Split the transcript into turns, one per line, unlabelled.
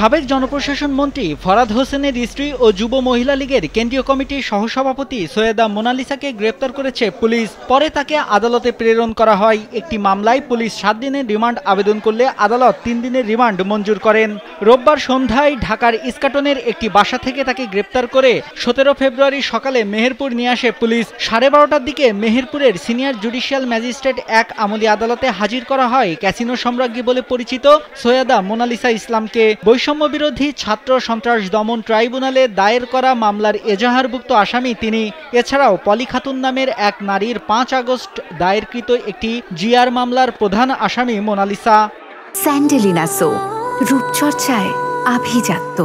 সাবেক জনপ্রশাসন মন্ত্রী ফরাদ হোসেনের স্ত্রী ও যুব মহিলা লীগের কেন্দ্রীয় কমিটির সহসভাপতি সৈয়দা মোনালিসাকে গ্রেপ্তার করেছে পুলিশ। পরে তাকে আদালতে প্রেরণ করা হয়। একটি মামলায় পুলিশ 7 দিনের রিমান্ড আবেদন করলে আদালত 3 দিনের রিমান্ড মঞ্জুর করেন। রোববার সন্ধ্যায় ঢাকার ইস্কাটনের একটি বাসা থেকে তাকে গ্রেপ্তার করে 17 ফেব্রুয়ারি সকালে মেহেরপুর নিয়ে আসে পুলিশ। 12:30টার দিকে মেহেরপুরের সিনিয়র জুডিশিয়াল ম্যাজিস্ট্রেট 1 আমলি আদালতে হাজির করা হয় ক্যাসিনো সম্রাজ্ঞী বলে পরিচিত সৈয়দা মোনালিসা ইসলামকে। বৈষম্য বিরোধী ছাত্র সন্ত্রাস দমন ট্রাইব্যুনালে দায়ের করা মামলার এজাহারভুক্ত আসামি তিনি। এছাড়াও পলি খাতুন নামের এক নারীর 5 আগস্ট দায়েরকৃত একটি জিআর মামলার প্রধান আসামি মোনালিসা।
স্যান্ডেলিনা সো, রূপচর্চায় আভিজাত্য।